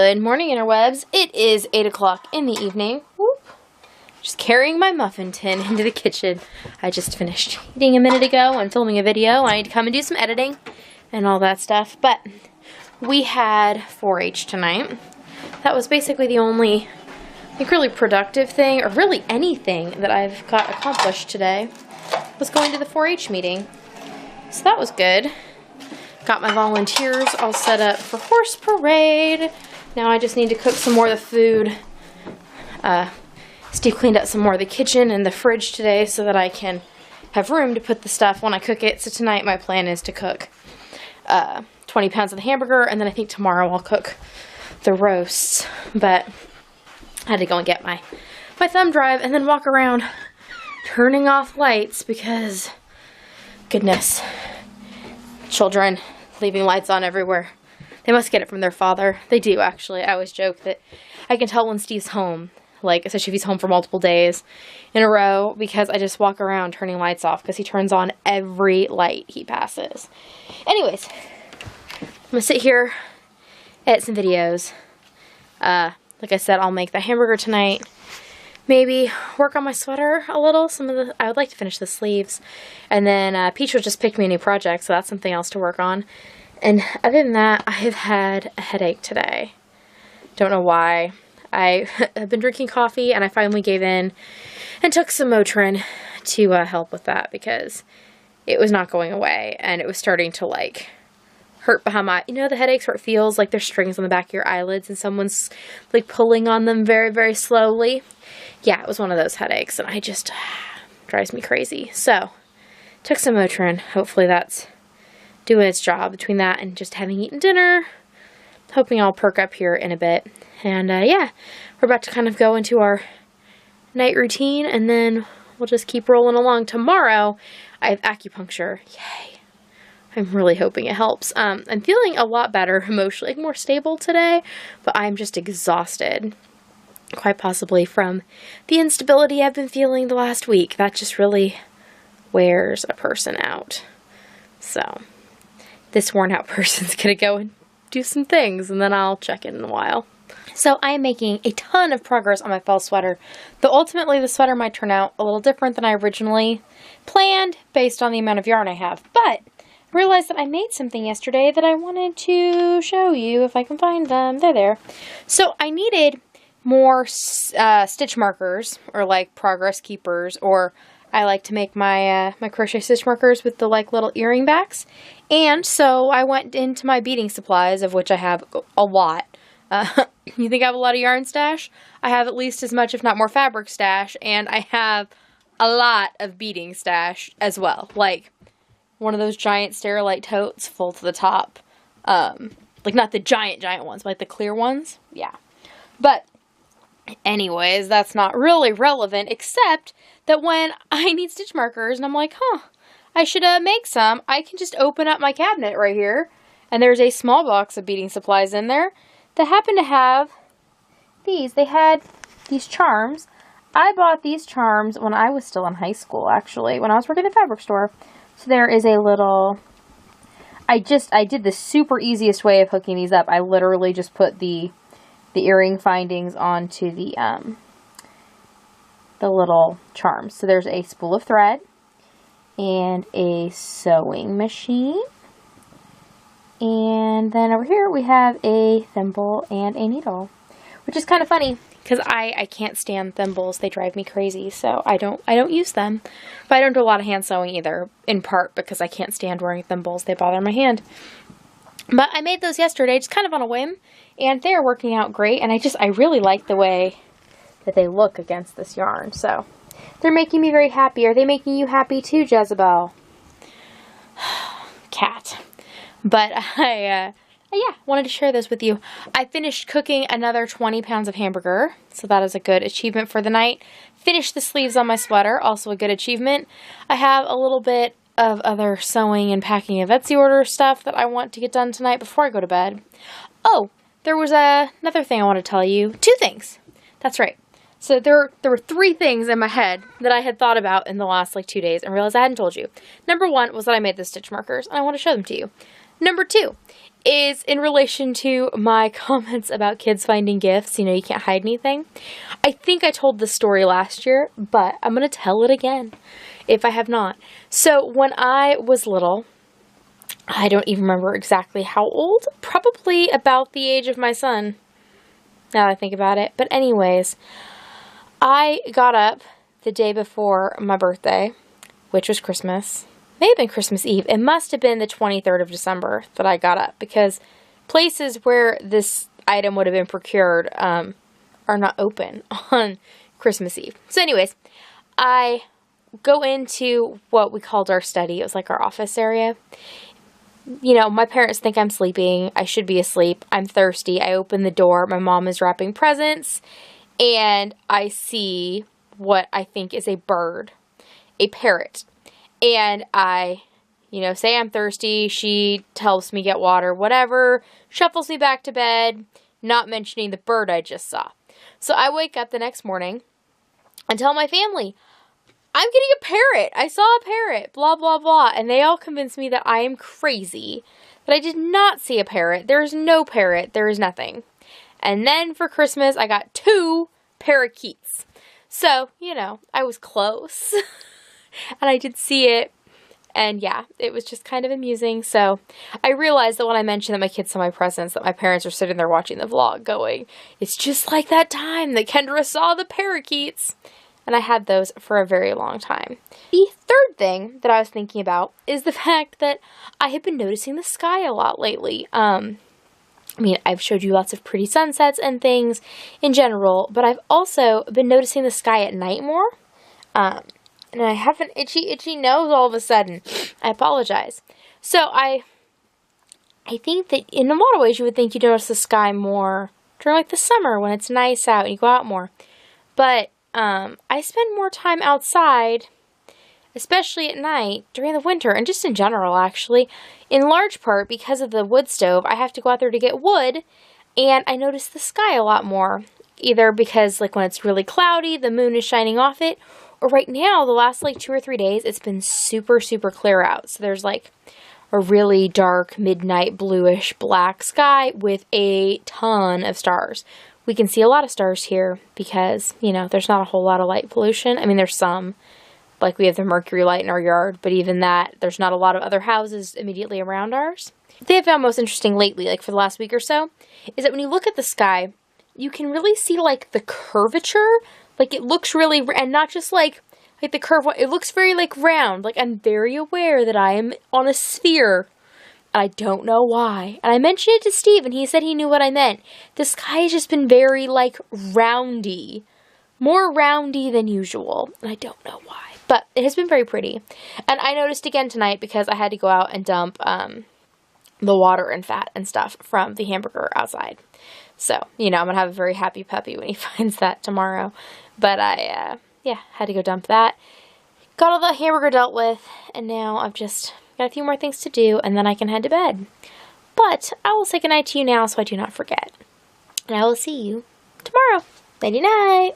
Good morning, interwebs. It is 8 o'clock in the evening. Whoop. Just carrying my muffin tin into the kitchen. I just finished eating a minute ago and filming a video. I need to come and do some editing and all that stuff. But we had 4-H tonight. That was basically the only, really productive thing, or really anything that I've got accomplished today, was going to the 4-H meeting. So that was good. Got my volunteers all set up for horse parade. Now I just need to cook some more of the food. Steve cleaned up some more of the kitchen and the fridge today so that I can have room to put the stuff when I cook it. So tonight my plan is to cook 20 pounds of the hamburger, and then I think tomorrow I'll cook the roasts. But I had to go and get my thumb drive and then walk around turning off lights because, goodness, children leaving lights on everywhere. They must get it from their father. They do, actually. I always joke that I can tell when Steve's home, like, especially if he's home for multiple days in a row, because I just walk around turning lights off because he turns on every light he passes. Anyways, I'm going to sit here, edit some videos. Like I said, I'll make the hamburger tonight. Maybe work on my sweater a little. I would like to finish the sleeves. And then Peach will just pick me a new project, so that's something else to work on. And other than that, I have had a headache today. Don't know why. I have been drinking coffee, and I finally gave in and took some Motrin to help with that because it was not going away, and it was starting to, like, hurt behind my, the headaches where it feels like there's strings on the back of your eyelids and someone's, like, pulling on them very, very slowly. Yeah, it was one of those headaches, and I just, drives me crazy. So, took some Motrin. Hopefully that's doing its job between that and just having eaten dinner. Hoping I'll perk up here in a bit. And, yeah, we're about to kind of go into our night routine, and then we'll just keep rolling along. Tomorrow, I have acupuncture. Yay. I'm really hoping it helps. I'm feeling a lot better emotionally, like more stable today, but I'm just exhausted. Quite possibly from the instability I've been feeling the last week. That just really wears a person out. So, this worn out person's gonna go and do some things, and then I'll check in a while. So, I am making a ton of progress on my fall sweater, though ultimately the sweater might turn out a little different than I originally planned based on the amount of yarn I have. But I realized that I made something yesterday that I wanted to show you if I can find them. They're there. So, I needed more stitch markers, or like progress keepers, or I like to make my my crochet stitch markers with the like little earring backs. And so I went into my beading supplies, of which I have a lot. You think I have a lot of yarn stash? I have at least as much, if not more, fabric stash, and I have a lot of beading stash as well. Like one of those giant Sterilite totes full to the top. Like not the giant ones, but like the clear ones. Yeah. But anyways, that's not really relevant, except that when I need stitch markers and I'm like, I should make some, I can just open up my cabinet right here, and there's a small box of beading supplies in there that happen to have these. They had these charms. I bought these charms when I was still in high school, actually, when I was working at the fabric store. So there is a little, I did the super easiest way of hooking these up. I literally just put the earring findings onto the little charms. So there's a spool of thread and a sewing machine, and then over here we have a thimble and a needle, which is kind of funny because I can't stand thimbles. They drive me crazy, so I don't use them. But I don't do a lot of hand sewing either, in part because I can't stand wearing thimbles. They bother my hand. But I made those yesterday, just kind of on a whim, and they're working out great, and I really like the way that they look against this yarn, so they're making me very happy. Are they making you happy too, Jezebel? Cat. But I wanted to share this with you. I finished cooking another 20 pounds of hamburger, so that is a good achievement for the night. Finished the sleeves on my sweater, also a good achievement. I have a little bit of other sewing and packing of Etsy order stuff that I want to get done tonight before I go to bed. Oh, there was another thing I want to tell you. 2 things. That's right. So there were 3 things in my head that I had thought about in the last 2 days and realized I hadn't told you. Number 1 was that I made the stitch markers, and I want to show them to you. Number 2 is in relation to my comments about kids finding gifts. You know, you can't hide anything. I think I told this story last year, but I'm going to tell it again if I have not. So when I was little, I don't even remember exactly how old, probably about the age of my son, now that I think about it. But anyways, I got up the day before my birthday, which was Christmas. May have been Christmas Eve. It must have been the 23rd of December that I got up, because places where this item would have been procured are not open on Christmas Eve. So anyways, I go into what we called our study. It was like our office area. You know, my parents think I'm sleeping. I should be asleep. I'm thirsty. I open the door. My mom is wrapping presents, and I see what I think is a bird, a parrot. And I, you know, say I'm thirsty. She helps me get water, whatever, shuffles me back to bed, not mentioning the bird I just saw. So I wake up the next morning and tell my family, I'm getting a parrot. I saw a parrot, blah, blah, blah. And they all convinced me that I am crazy, that I did not see a parrot. There is no parrot. There is nothing. And then for Christmas, I got 2 parakeets. So, you know, I was close. And I did see it. And yeah, it was just kind of amusing. So I realized that when I mentioned that my kids saw my presents, that my parents were sitting there watching the vlog going, it's just like that time that Kendra saw the parakeets. And I had those for a very long time. The third thing that I was thinking about is the fact that I have been noticing the sky a lot lately. I mean, I've showed you lots of pretty sunsets and things in general, but I've also been noticing the sky at night more. And I have an itchy nose all of a sudden. I apologize. So I think that in a lot of ways you would think you notice the sky more during like the summer when it's nice out and you go out more. But I spend more time outside, especially at night during the winter, and just in general actually, in large part because of the wood stove. I have to go out there to get wood, and I notice the sky a lot more, either because like when it's really cloudy, the moon is shining off it, or right now, the last like 2 or 3 days, it's been super, super clear out. So there's like a really dark, midnight, bluish, black sky with a ton of stars. We can see a lot of stars here because, you know, there's not a whole lot of light pollution. I mean, there's some, like we have the mercury light in our yard, but even that, there's not a lot of other houses immediately around ours. The thing I found most interesting lately, like for the last week or so, is that when you look at the sky, you can really see like the curvature. Like it looks really, and not just like the curve, it looks very like round. Like I'm very aware that I am on a sphere. I don't know why. And I mentioned it to Steve and he said he knew what I meant. The sky has just been very like roundy. More roundy than usual. And I don't know why. But it has been very pretty. And I noticed again tonight because I had to go out and dump the water and fat and stuff from the hamburger outside. So, you know, I'm going to have a very happy puppy when he finds that tomorrow. But I, yeah, had to go dump that. Got all the hamburger dealt with. And now I've just got a few more things to do. And then I can head to bed. But I will say goodnight to you now so I do not forget. And I will see you tomorrow. Nighty night.